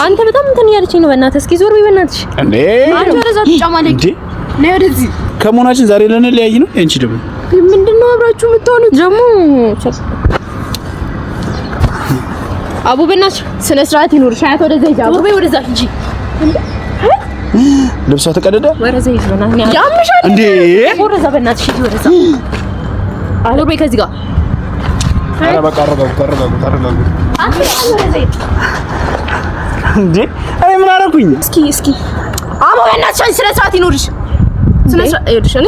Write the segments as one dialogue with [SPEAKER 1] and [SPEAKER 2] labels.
[SPEAKER 1] አንተ በጣም እንትን ያለችኝ ነው። በእናትህ እስኪ ዞር በይ በእናትሽ።
[SPEAKER 2] እንዴ
[SPEAKER 1] አንተ ወደዛ ተጫማለኝ ነው ወደዚህ።
[SPEAKER 2] ከመሆናችን ዛሬ ልንለያይ ነው። አንቺ ደግሞ
[SPEAKER 1] ምንድነው አብራችሁ የምትሆኑት ደግሞ? አቡ በእናትሽ ስነ ስርዓት ይኑር። ሻያት ወደዛ ሂጂ። ዞር በይ ወደዛ ሂጂ።
[SPEAKER 2] ልብሷ ተቀደደ።
[SPEAKER 1] ወደዛ ሂጂ በእናትሽ። ያምሻል እንዴ? ወደዛ በእናትሽ ሂጂ ወደዛ። ዞር በይ ከዚህ ጋር።
[SPEAKER 2] ኧረ በቃ አረጋጉ። እንዴ አይ ምን አደረኩኝ?
[SPEAKER 1] እስኪ አቡ በእናትሽ ስነ ስርዓት ይኑርሽ። ስነ ስርዓት ይኸውልሽ፣ እኔ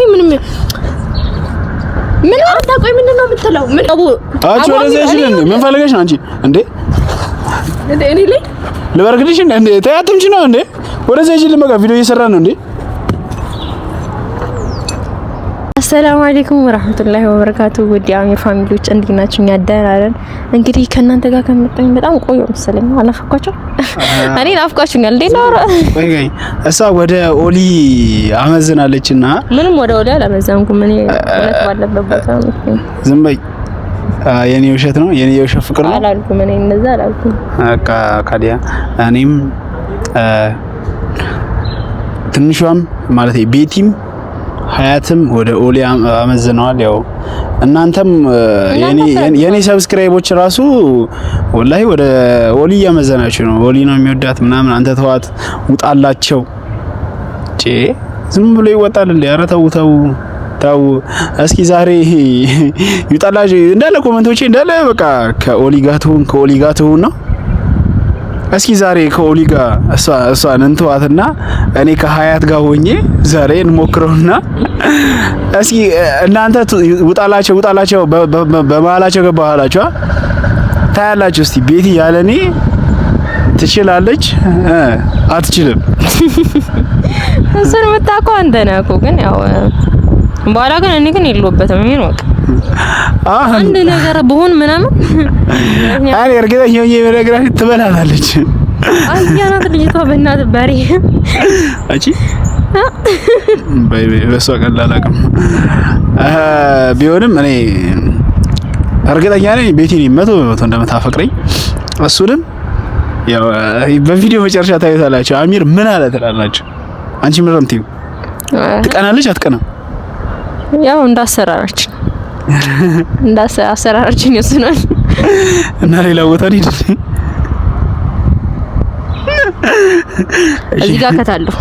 [SPEAKER 1] ምን አታውቂው? ምንድነው የምትለው? ምን አቡ
[SPEAKER 2] አቺ ወደዛ ሂጂ። ምን ፈልገሽ ነው አንቺ? እንዴ
[SPEAKER 1] እኔ ላይ
[SPEAKER 2] ልበርግልሽ እንዴ? ተያትምጪ ነው እንዴ? ወደዛ ሂጂ። ለማጋ ቪዲዮ እየሰራ ነው እንዴ?
[SPEAKER 1] አሰላሙ አለይኩም ወራህመቱላሂ ወበረካቱ። ውድ የአሚር ፋሚሊዎች እንዴት ናችሁ? እኛ ደህና ነን። እንግዲህ ከእናንተ ጋር ከመጣኝ በጣም ቆየሁ መሰለኝ። አላፈኳቸው እኔ ናፍቃችሁኛል እንዴ? ነው
[SPEAKER 2] ወይ እሷ ወደ ኦሊ አመዝናለችና ምንም
[SPEAKER 1] ወደ ኦሊ አላመዘንኩም። እኔ እውነት ባለበት ቦታ ነው።
[SPEAKER 2] ዝም በይ። የኔ ውሸት ነው፣ የኔ የውሸት ፍቅር ነው
[SPEAKER 1] አላልኩም። እኔ እንደዛ አላልኩም።
[SPEAKER 2] በቃ ካዲያ እኔም ትንሿም ማለት ቤቲም ሀያትም ወደ ኦሊ አመዝነዋል። ያው እናንተም የኔ ሰብስክራይቦች ራሱ ወላሂ ወደ ኦሊ ያመዘናችሁ ነው። ኦሊ ነው የሚወዳት ምናምን። አንተ ተዋት ውጣላቸው። ዝም ብሎ ይወጣል እንዴ? ኧረ ተው። እስኪ ዛሬ ይውጣላችሁ እንዳለ ኮሜንቶቼ እንዳለ በቃ ከኦሊ ጋር ትሁን ነው። እስኪ ዛሬ ከኦሊ ጋር እሷን እንተዋትና እኔ ከሀያት ጋር ሆኜ ዛሬ እንሞክረውና እስኪ እናንተ ውጣላቸው በመሀላቸው ገባላችሁ ታያላችሁ። እስቲ ቤቲ ያለኔ ትችላለች አትችልም?
[SPEAKER 1] እሱን የምታውቀው አንተ ነህ እኮ። ግን ያው በኋላ ግን እኔ ግን የለሁበትም። ምን ወቅ አንድ ነገር በሆን ምናምን
[SPEAKER 2] አይ እርግጠኛ ነኝ የነገራች ትበላታለች።
[SPEAKER 1] አያናት ልጅቷ በእናትህ በሬ
[SPEAKER 2] አቺ በይ በሷ ቀላል አቅም ቢሆንም እኔ እርግጠኛ ነኝ ቤቲ ነኝ 100% እንደምታፈቅረኝ። እሱንም ያው በቪዲዮ መጨረሻ ታዩታላችሁ። አሚር ምን አለ ትላላችሁ? አንቺ ምን ረምቲው ትቀናለች አትቀናም?
[SPEAKER 1] ያው እንዳሰራራችን ይወስናል።
[SPEAKER 2] እና ሌላ ቦታ ነው
[SPEAKER 1] እዚህ ጋር ከታለሁ።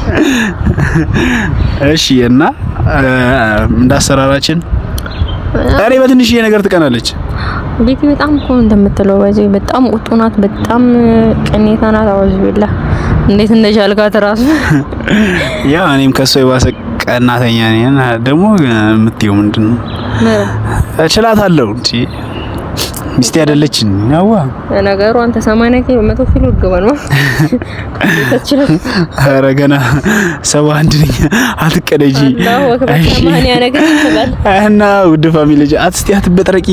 [SPEAKER 2] እሺ እና እንዳሰራራችን ዛሬ በትንሽዬ ነገር ትቀናለች።
[SPEAKER 1] ቤቲ በጣም እኮ እንደምትለው በዚህ በጣም ቁጡናት፣ በጣም ቅኔታ ናት። አውዝ ቢላ እንዴት እንደቻልካት ራሱ
[SPEAKER 2] ያ እኔም ከሷ የባሰ ቀናተኛ ነኝ። ደግሞ የምትይው ምንድነው? እችላታለሁ እንጂ ሚስቴ አይደለችኝ። ያዋ
[SPEAKER 1] ነገሩ አንተ 80 ኪሎ 100 ኪሎ ገባ ነው።
[SPEAKER 2] ኧረ ገና 71 ነኝ። አትቀደጂ። እሺ እና ውድ ፋሚሊ አትስቲ አትበጥረቂ።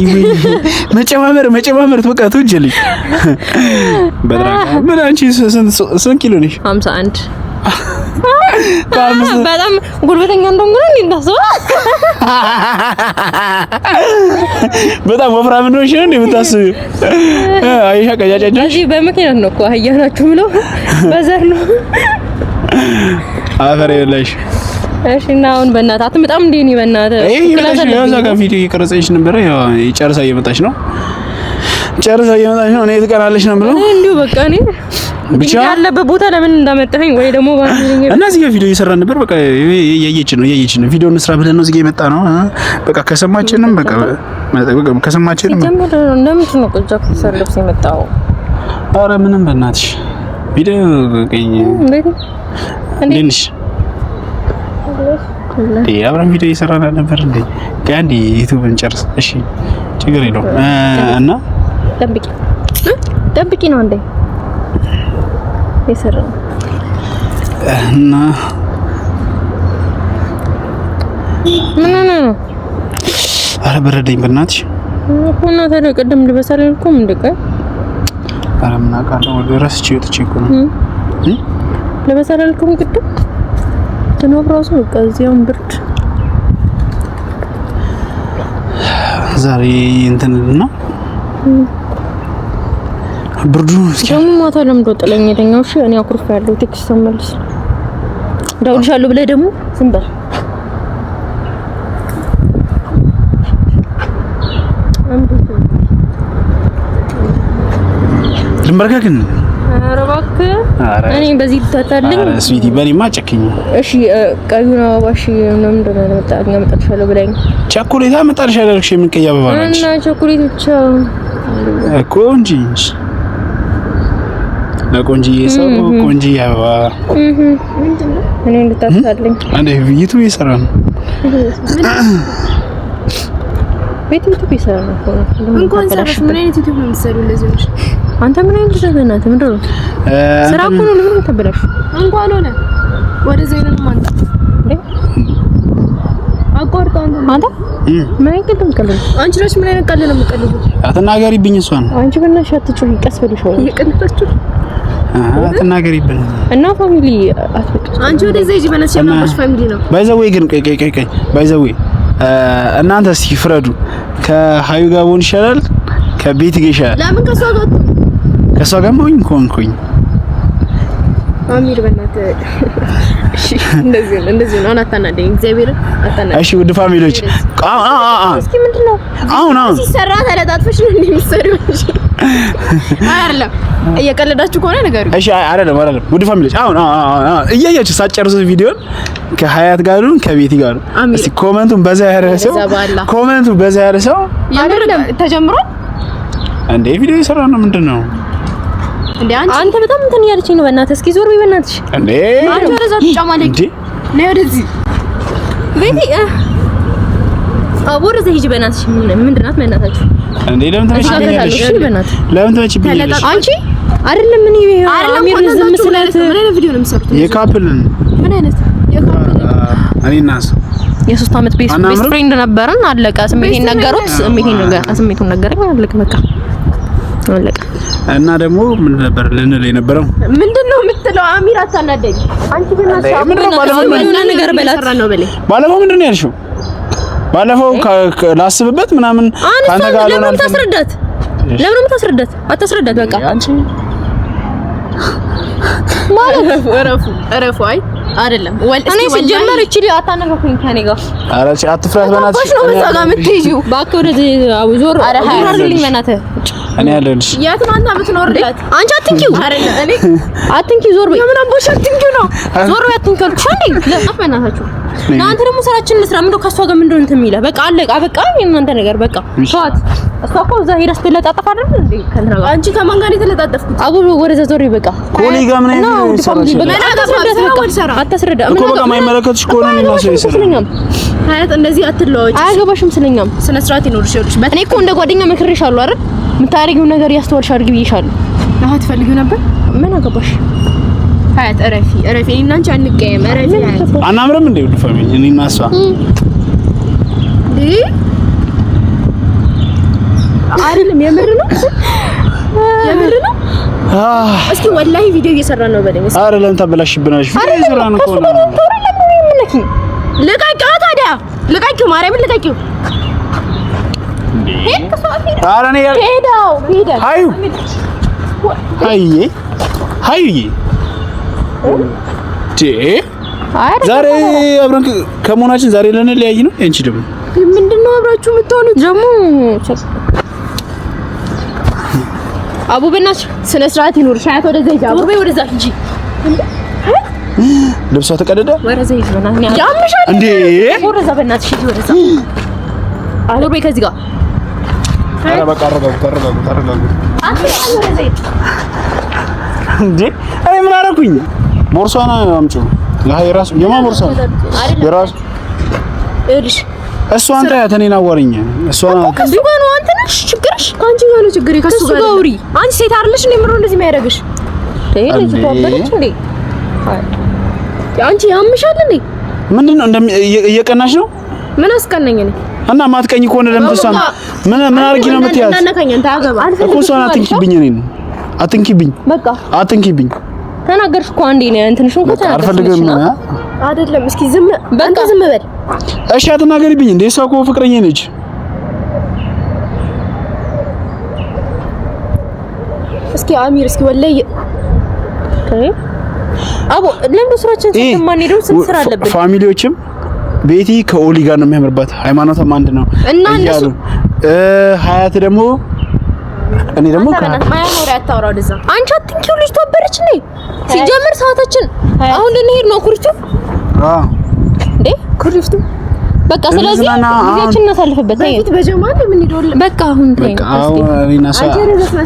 [SPEAKER 2] መጨማመር በቃ ትወጀልኝ። በጥራቃ ምን አንቺ ስንት ኪሎ ነሽ?
[SPEAKER 1] 51 በጣም ጉልበተኛ እንደሆነ ነው እንዳሰው።
[SPEAKER 2] በጣም ወፍራም እንደሆነሽ ነው እንደምታስቢው። አይሻ ቀጫጫጭ
[SPEAKER 1] እዚህ በምክንያት ነው እኮ አህያ ናችሁ ብለው በዘር ነው
[SPEAKER 2] አፈር የለሽ።
[SPEAKER 1] እሺ እና አሁን በእናትህ አትመጣም እንዴ? እኔ በእናትህ
[SPEAKER 2] ክላስ አለ እዛ ጋር ቪዲዮ እየቀረጸች ነበር። ያው ጨርሳ እየመጣች ነው። እኔ ትቀራለች ነው ብለው
[SPEAKER 1] እንዴ? በቃ እኔ ብቻ ያለበት ቦታ ለምን እንዳመጣኸኝ ወይ ደግሞ ባንኝ
[SPEAKER 2] እና እዚህ ጋር ቪዲዮ እየሰራን ነበር። በቃ እያየች ነው ቪዲዮ እንስራ ብለን ነው እዚህ ጋር የመጣ ነው። በቃ ከሰማችንም ከሰማችንም
[SPEAKER 1] እንደምንድን ነው ቆጃ ከሰርልብስ የመጣው?
[SPEAKER 2] ኧረ ምንም በእናትሽ ቪዲዮ ቀኝ እንዴ ነሽ? አብረን ቪዲዮ እየሰራን ነበር እንዴ? ጋንዲ ዩቲዩብን ጨርስ። እሺ ችግር የለውም። እና
[SPEAKER 1] ደብቂ ነው እንዴ የሰራው?
[SPEAKER 2] እና
[SPEAKER 1] ምን ነው?
[SPEAKER 2] ኧረ በረደኝ በእናትሽ።
[SPEAKER 1] እና ታዲያ ቅድም ልበሳል አልኩም እንዴ?
[SPEAKER 2] ኧረ ምን አውቃለሁ ወደ ረስቼ ወጥቼ እኮ ነው
[SPEAKER 1] ልበሳል አልኩም ቅድም ተኖብራሱ በቃ እዚያም ብርድ
[SPEAKER 2] ዛሬ እንትን እና ብርዱ እስኪ
[SPEAKER 1] ደግሞ ማታ ለምዶ ጥለኝ ሄደኛው። እሺ እኔ አኩርፍ ያለው ቴክስት መልስ ደውልሻለሁ ብለህ ደግሞ ዝም በል።
[SPEAKER 2] ልምበረከክን
[SPEAKER 1] ኧረ እባክህ እኔ በዚህ ተታታልኝ።
[SPEAKER 2] ኧረ ስዊቲ በኔማ ጨክኝ።
[SPEAKER 1] እሺ ቀዩን አበባሽ ምንም እንደሆነ አመጣልሻለሁ ብላኝ
[SPEAKER 2] ቸኮሌት አመጣልሻለሁ አልኩሽ። ምን ቀይ አበባ ነች
[SPEAKER 1] እና ቸኮሌት ብቻ
[SPEAKER 2] እኮ እንጂ ለቆንጂዬ ሰው ቆንጂዬ አበባ
[SPEAKER 1] ምንድነው? እኔ እንድታታልኝ
[SPEAKER 2] አንዴ ዩቲዩብ እየሰራ ነው።
[SPEAKER 1] ዩቲዩብ እየሰራ ነው።
[SPEAKER 3] እንኳን ሰራሽ ምን አይነት ዩቲዩብ ነው የምትሰሪው? እንደዚህ ነው
[SPEAKER 1] አንተ ምን አይነት ዘበናት ምንድን ነው? ስራ እኮ ነው። ለምን ተበላሽ? እንኳን ሆነ ወደ ዘይነን ማንተ አቋርጣው አንተ ምን አይነት ቀልድ? አንቺ ነሽ ምን አይነት ቀልድ ነው የምትቀልጂው?
[SPEAKER 2] አትናገሪብኝ። እሷን
[SPEAKER 1] አንቺ በእናትሽ አትጮሂ። ቀስ ብለሽ ነው
[SPEAKER 3] እየቀለዳችሁ።
[SPEAKER 2] አትናገሪብኝ እና
[SPEAKER 1] ፋሚሊ አትበጭ።
[SPEAKER 3] አንቺ ወደ ዘይጂ በእናትሽ ያማሽ ፋሚሊ ነው።
[SPEAKER 2] ባይዘዌ ግን ቀይ ባይዘዌ እናንተ እስኪ ፍረዱ። ከሀዩ ጋር ሆን ይሻላል ከቤት ጋር ይሻላል?
[SPEAKER 3] ለምን ከሷ ጋር ሆኝ ኮንኩኝ አሚር በእናትህ እሺ። እንደዚህ ነው አታናደኝ። እግዚአብሔር አታናደኝ።
[SPEAKER 2] እሺ ውድ ፋሚሊዎች
[SPEAKER 3] እስኪ ምንድነው አሁን ሲሰራ ተለጣጥፈሽ ነው እንደሚሰሪው እንጂ አይደለም። እየቀለዳችሁ ከሆነ ነገር
[SPEAKER 2] እሺ አይደለም። ውድ ፋሚሊዎች አሁን እያያችሁ ሳትጨርሱ ቪዲዮን ከሀያት ጋር ነው ከቤቲ ጋር ነው። እስኪ ኮሜንቱን በዛ ያረሰው
[SPEAKER 3] አይደለም ተጀምሯል
[SPEAKER 2] እንዴ? ቪዲዮ እየሰራ ነው። ምንድነው
[SPEAKER 3] እንዴ?
[SPEAKER 1] አንተ በጣም እንትን ያለችኝ ነው። በእናትህ እስኪ ዞር በይ በእናትሽ።
[SPEAKER 2] እንዴ
[SPEAKER 3] አንቺ ወደዛ ትጫማለሽ እንዴ? ወደዚህ
[SPEAKER 1] ቤቲ ወደዛ ሂጂ በእናትሽ። ምንድን ናት በእናታችሁ?
[SPEAKER 2] እንዴ ለምን ተመችብኛለሽ? ለምን ተመችብኛለሽ?
[SPEAKER 1] አንቺ አይደለም ምን አሚር ዝም ስላት
[SPEAKER 3] ምን አይነት ቪዲዮ ነው የምትሰሩት?
[SPEAKER 2] የካፕልን
[SPEAKER 3] ምን አይነት የካፕልን?
[SPEAKER 2] እኔና እሱ
[SPEAKER 1] የ3 አመት ቤስት ፍሬንድ ነበርን። አለቀ። ስሜቴን ነገሩት። ስሜቱን ነገረኝ። አለቀ በቃ አለቀ።
[SPEAKER 2] እና ደግሞ ምን ነበር ልንል የነበረው?
[SPEAKER 3] ምንድነው የምትለው? አሚር አታናደኝ። አንቺ በእናትሽ
[SPEAKER 2] ባለፈው ምንድነው ያልሽው? ባለፈው ላስብበት ምናምን ካንተ ጋር ነው።
[SPEAKER 1] ለምን ታስረዳት? አታስረዳት በቃ
[SPEAKER 2] አንቺ
[SPEAKER 3] ማለት እረፉ። አይ አይደለም
[SPEAKER 1] እኔ ሲጀመር እቺ አታነካኩኝ ከኔ ጋር።
[SPEAKER 2] ኧረ እቺ አትፍራት በእናትሽ
[SPEAKER 3] ነው በዛ ጋር የምትይጂው።
[SPEAKER 1] እባክህ ወደዚህ ዞር አድርግልኝ በእናትህ።
[SPEAKER 2] እኔ ያለልሽ
[SPEAKER 3] የት ነው አንተ የምትኖርላት?
[SPEAKER 1] አንቺ አትንኪው።
[SPEAKER 3] አይደለም እኔ
[SPEAKER 1] አትንኪው። ዞር በይ።
[SPEAKER 3] የምን አቦሽ አትንኪው ነው?
[SPEAKER 1] ዞር በይ አትንኪው አልኩሽ እንዴ? ለጣፍ በእናታችሁ እናንተ ደግሞ ስራችንን እንስራ። ምንድነው ከሷ ጋር ምንድነው እንትን የሚለው? በቃ አለቀ። በቃ የእናንተ ነገር በቃ ተዋት። እሷ እኮ እዛ ሄዳ ስትለጣጠፍ አይደል እንዴ? ከእንትና ጋር
[SPEAKER 3] አንቺ ከማን ጋር የተለጣጠፍኩት?
[SPEAKER 1] አጉል ወደዛ ዞር በይ በቃ።
[SPEAKER 2] ኮሊ ጋር ምን አይነት ሰራሽ?
[SPEAKER 1] አታስረዳ።
[SPEAKER 2] እኮ በቃ የማይመለከትሽ ከሆነ ነው ስለኛም
[SPEAKER 3] ሀያት እንደዚህ አትለዋወጪ።
[SPEAKER 1] አያገባሽም ስለኛም
[SPEAKER 3] ስነ ስርዓት ይኖርሽ።
[SPEAKER 1] እኔ እኮ እንደ ጓደኛ መክሬሻለሁ አይደል? የምታረጊው ነገር ያስተዋልሽ አድርጊ ብዬሻለሁ።
[SPEAKER 3] አሃ ትፈልጊው ነበር?
[SPEAKER 1] ምን አገባሽ?
[SPEAKER 3] ሀያት እረፊ። እኔና አንቺ አንቀየም። እረፊ ሀያት።
[SPEAKER 2] አናምርም እንዴ? ውድ ፋሚሊ እኔና እሷ
[SPEAKER 3] አይደለም። የምር ነው። እስኪ ወላሂ ቪዲዮ እየሰራን ነው በለኝ።
[SPEAKER 2] ኧረ ለምን ታበላሽብናለሽ? ቪዲዮ እየሰራን እኮ ነው።
[SPEAKER 3] ልቀቂው ታዲያ ልቀቂው፣ ማርያምን ልቀቂው።
[SPEAKER 2] ኧረ እኔ ሀዩዬ ዛሬ አብረን ከመሆናችን ዛሬ ልንለያይ ነው። አንቺ ደግሞ
[SPEAKER 3] ምንድነው አብራችሁ የምትሆኑት? ደግሞ አቡ በእናትሽ ስነ ስርዓት ይኑር። ሻያት ወደዛ ሂጂ። አቡ በይ ወደዛ ሂጂ።
[SPEAKER 2] ልብሷ ተቀደደ።
[SPEAKER 1] ወደዛ ሂጂ በእናትሽ።
[SPEAKER 3] ያምሻል
[SPEAKER 2] እንዴ?
[SPEAKER 1] ወደዛ በእናትሽ ሂጂ ወደዛ። አቡ በይ ከዚህ ጋር።
[SPEAKER 2] ኧረ በቃ ተረጋጉ። እንዴ እኔ ምን አደረኩኝ? ቦርሷን አምጪው። የራሱ የማን ቦርሳ? የራሱ እሷን ታያት። እኔን አዋሪኝ። እሷን
[SPEAKER 3] ከሱ ጋር ነው። አንተ ነሽ ችግርሽ። ከአንቺ ጋር ነው ችግሬ። ከሱ ጋር አውሪ። አንቺ ሴት አይደለሽ እንዴ? ምነው እንደዚህ የሚያደርግሽ?
[SPEAKER 1] ልጅ ተወበለች እንዴ?
[SPEAKER 3] አንቺ ያምሻል እንዴ?
[SPEAKER 2] ምንድነው እየቀናሽ ነው?
[SPEAKER 3] ምን አስቀናኝ እኔ?
[SPEAKER 2] እና ማትቀኝ ከሆነ ለምን ተሷን ምን አድርጊ ነው የምትያዝ?
[SPEAKER 3] እናነካኝ አንተ አገባ
[SPEAKER 2] እኮ እሷን አትንኪብኝ። እኔን አትንኪብኝ።
[SPEAKER 1] በቃ
[SPEAKER 2] አትንኪብኝ።
[SPEAKER 1] ተናገርሽ እኮ አንዴ ነው እንትንሽ እንኳን ተናገርሽ።
[SPEAKER 2] አልፈልግም
[SPEAKER 3] አይደለም። እስኪ ዝም በቃ ዝም በል
[SPEAKER 2] እሺ። አትናገሪብኝ እንዴ? እሷ እኮ ፍቅረኛ ነች።
[SPEAKER 3] እስኪ አሚር እስኪ ወላሂ አቦ ለምን ስራችን ተማን ሄደው ስራ አለብን።
[SPEAKER 2] ፋሚሊዎችም ቤቲ ከኦሊ ጋር ነው የሚያምርባት፣ ሃይማኖቷም አንድ ነው እያሉ ሀያት ደግሞ እኔ ደግሞ
[SPEAKER 3] ማያኖር ያታወራው ደዛ አንቺ አትንኪው ልጅ ተወበረች ነኝ ሲጀምር ሰዓታችን አሁን ልንሄድ ነው ኩሪፍቱ እንዴ ኩሪፍቱ በቃ ስለዚህ ጊዜያችን እናሳልፍበት
[SPEAKER 1] በፊት በጀማል ምን ይዶል
[SPEAKER 2] በቃ አሁን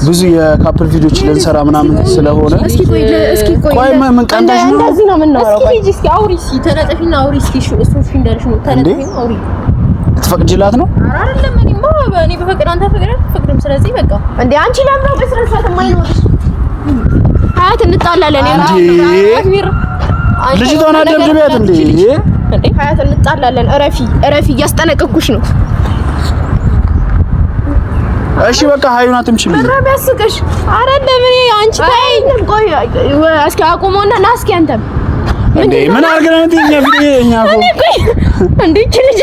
[SPEAKER 2] ብዙ የካፕል ቪዲዮዎች ልንሰራ ምናምን ስለሆነ እስኪ ቆይ ምን ቀንዳሽ ነው
[SPEAKER 1] እንደዚህ ነው የምናወራው
[SPEAKER 3] እስኪ አውሪ እስኪ ተነጠፊና አውሪ እስኪ እሱ ፊንደርሽ ነው ተነጠፊና አውሪ
[SPEAKER 2] ትፈቅጂላት ነው
[SPEAKER 3] አይደለም እኔ በፈቅድ አንተ ፈቅድም ስለዚህ በቃ እንዴ አንቺ ለምን ነው በስነ ስርዓት የማይኖርሽ ሀያት እንጣላለን
[SPEAKER 2] ልጅቷን አደብድቢያት እንዴ
[SPEAKER 3] ሀያት እንጣላለን እረፊ እያስጠነቀቅኩሽ ነው
[SPEAKER 2] እሺ በቃ ሀዩን አትምችም
[SPEAKER 3] ምንም ያስቅሽ አይደለም እኔ አንቺ ታይ ቆይ እስኪ አቁሞና ና እስኪ አንተም
[SPEAKER 2] እንዴ ምን አርገናል እኛ
[SPEAKER 3] እንዴ ልጅ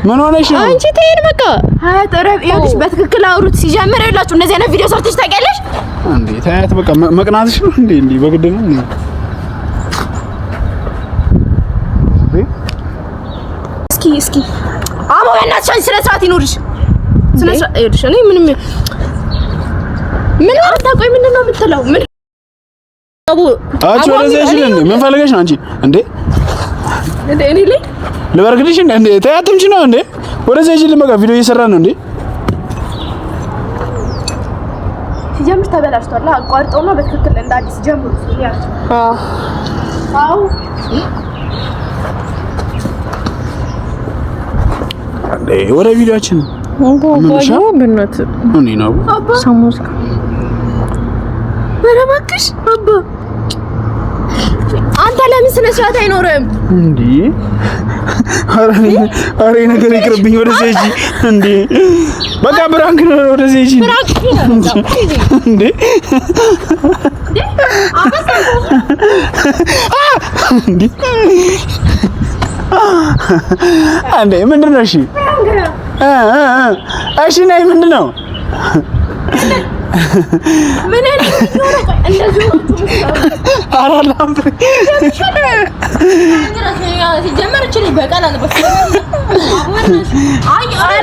[SPEAKER 2] ምን ሆነሽ ነው
[SPEAKER 3] አንቺ ተይን በቃ ሀያት ይኸውልሽ በትክክል አውሩት ሲጀምር ይላችሁ እንደዚህ አይነት ቪዲዮ ሰርተሽ ታውቂያለሽ
[SPEAKER 2] እንዴ ታያት በቃ መቅናትሽ ነው እንዴ በግድ ነው እንዴ
[SPEAKER 3] እስኪ አሞ በእናትሽ ስነ ስርዓት ይኖርሽ ስነ ስርዓት ይኸውልሽ እኔ ምን አታውቂ ምንድን ነው የምትለው ምን
[SPEAKER 2] አቹ ወደዚህ አይችልም ምን ፈልገሽ ነው አንቺ እንዴ
[SPEAKER 3] እኔ ላይ
[SPEAKER 2] ልበርግልሽ እንዴ ታያትምች ነው እንዴ ወደዚህ አይችልም በቃ ቪዲዮ እየሰራ ነው እንዴ
[SPEAKER 3] ሲጀምር ተበላሽቷል አቋርጠውና በትክክል እንደ አዲስ ጀምሩ ይላል አዎ
[SPEAKER 2] እንዴ ወደ ቪዲዮአችን
[SPEAKER 1] ወንጎ በእናት
[SPEAKER 2] እኔ ነው
[SPEAKER 1] ሳሙስ
[SPEAKER 3] በረባክሽ አባ አንተ ለምን ስነ ስርዓት አይኖርም
[SPEAKER 2] እንዴ አሬ ነገር ይቅርብኝ ወደዚህ እጂ እንዴ በቃ ብራንክ ነው ወደዚህ እጂ እንዴ እንዴ አንዴ ምንድነው እሺ እሺ ነይ ምንድነው
[SPEAKER 3] ምን ነው እንደዚህ
[SPEAKER 2] አራላም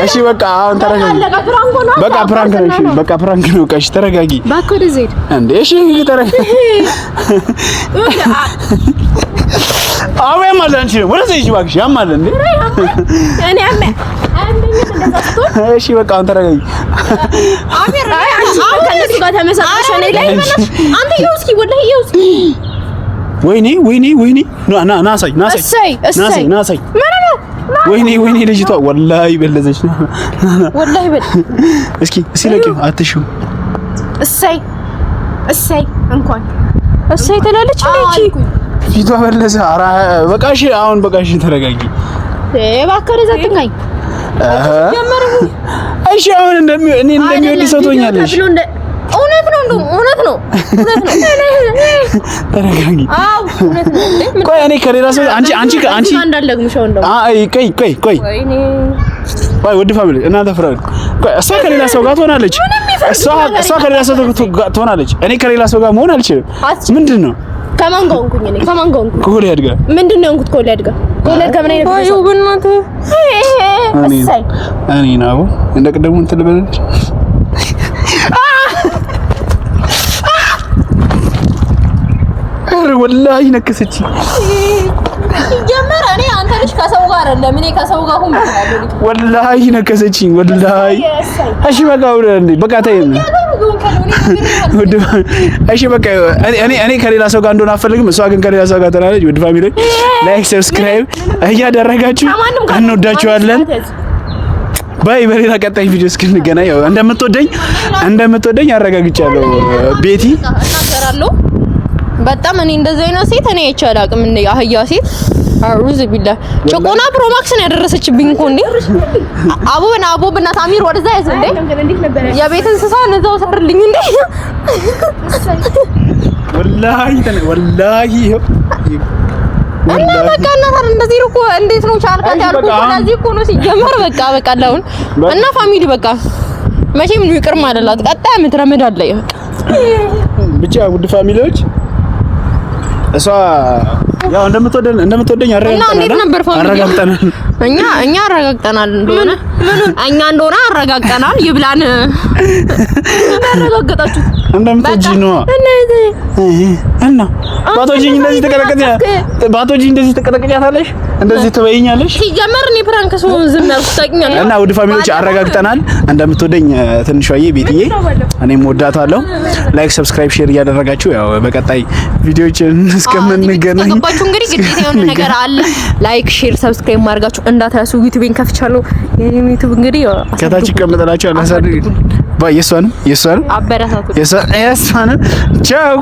[SPEAKER 2] እሺ በቃ አሁን ተረጋጊ በቃ ፕራንክ ነው እሺ በቃ ፕራንክ ነው እሺ ተረጋጊ
[SPEAKER 3] ባክ ወደ ዘይድ
[SPEAKER 2] እንዴ እሺ ተረጋጊ አዎ ያማል አንቺ ወደ ዘይድ ባክሽ ያማል እንዴ
[SPEAKER 3] እኔ አመ
[SPEAKER 2] እሺ በቃ አሁን ተረጋጊ
[SPEAKER 3] አሚር አሁን ከነሱ ጋር ተመሳሳሽ እኔ ላይ አንተ ይውስኪ ወላሂ ይውስኪ
[SPEAKER 2] ወይኔ ናሳይ ወይኔ ልጅቷ ወላሂ በለዘች
[SPEAKER 3] ወላሂ በል
[SPEAKER 2] እስኪ ለቂው አትሽው
[SPEAKER 3] እሰይ እንኳን
[SPEAKER 1] እሰይ ትላለች እንዴ
[SPEAKER 2] ፊቷ በለዘ ኧረ በቃ እሺ አሁን በቃ እሺ ተረጋጊ
[SPEAKER 3] እባክህ ዘጥንካኝ
[SPEAKER 2] እሺ አሁን እኔ እንደሚወድ ሰው ትሆኛለሽ
[SPEAKER 3] እውነት ነው
[SPEAKER 2] ተረጋጊ
[SPEAKER 3] አው እውነት ነው
[SPEAKER 2] ቆይ እኔ ከሌላ ሰው አንቺ
[SPEAKER 3] እንዳልደግምሽው እንደው
[SPEAKER 2] ቆይ ወድ ፋሚሊ እናንተ ፍራዱ ቆይ እሷ ከሌላ ሰው ጋር ትሆናለች እሷ ከሌላ ሰው ጋር ትሆናለች እኔ ከሌላ ሰው ጋር መሆን አልችልም ምንድነው
[SPEAKER 3] ከማን ጋር ሆንኩኝ እኔ ከማን ጋር ሆንኩኝ
[SPEAKER 2] ኮሌ ያድጋ
[SPEAKER 3] ምንድነው እንኩት ኮሌ ያድጋ ኮሌ ከምን አይነት
[SPEAKER 1] አዩ በእናት
[SPEAKER 2] እኔ ነው እንደ ቀደሙ እንትን ልበልሽ ወላሂ ነከሰች
[SPEAKER 3] ጀመረ እኔ አንተ ልጅ ከሰው ጋር አይደለም እኔ ከሰው ጋር ሆኜ ይላል
[SPEAKER 2] ወላሂ ነከሰችኝ ወላሂ እሺ በቃ በቃ ተይኝ እሺ በቃ እኔ ከሌላ ሰው ጋር እንደሆነ አፈልግም እሷ ግን ከሌላ ሰው ጋር ተናለች ውድ ፋሚሊ ላይክ ሰብስክራይብ እያደረጋችሁ እንወዳችኋለን ባይ በሌላ ቀጣይ ቪዲዮ እስክንገናኝ እንደምትወደኝ አረጋግጫለሁ ቤቲ እናገራለሁ
[SPEAKER 3] በጣም እኔ እንደዚህ አይነት ሴት እኔ አይቻል አቅም እንደ አህያ ሴት አሩዝ ቢላ ጮቆና ፕሮማክስ ነው ያደረሰችብኝ እኮ እንዴ አቦ በእናትህ አሚር ወደዛ ያዝ እንዴ የቤት እንስሳ ነዛው ሰርልኝ እንዴ
[SPEAKER 2] ወላሂ
[SPEAKER 3] እና በቃ እናታን እንደዚህ እኮ እንዴት ነው ቻልካት ያልኩት እንደዚህ እኮ ነው ሲጀመር በቃ አሁን እና ፋሚሊ በቃ መቼም ይቅር ማለላት ቀጣይ አመት ረመዳን ላይ በቃ
[SPEAKER 2] ብቻ ውድ ፋሚሊዎች እሷ ያው እንደምትወደኝ አረጋግጠናል።
[SPEAKER 3] እኛ አረጋግጠናል እንደሆነ አረጋግጠናል። ይብላን አረጋግጣችሁ
[SPEAKER 2] እንደምትወጂኝ ነው እና ባቶጂ እንደዚህ ተቀጠቅጫታለሽ፣ እንደዚህ ትበይኛለሽ።
[SPEAKER 3] ሲጀመር እኔ ፕራንክ ሰው ዝም ያልኩት ታውቂኛለሽ።
[SPEAKER 2] እና ውድ ፋሚሊዎች አረጋግጠናል እንደምትወደኝ ትንሿዬ ቤትዬ፣ እኔም ወዳታለሁ። ላይክ፣ ሰብስክራይብ፣ ሼር እያደረጋችሁ ያው በቀጣይ ቪዲዮችን እስከምንገናኝ
[SPEAKER 3] ተገባችሁ። እንግዲህ ግዴታ የሆነ ነገር አለ። ላይክ፣ ሼር፣ ሰብስክራይብ ማድረጋችሁ እንዳትረሱ። ዩቲዩብን ከፍቻለሁ። የኔ ዩቲዩብ እንግዲህ
[SPEAKER 2] ከታች ይቀመጥላችሁ አላሳድ ባይ የሷን
[SPEAKER 3] አበረታቱ።
[SPEAKER 2] የሷን ቻው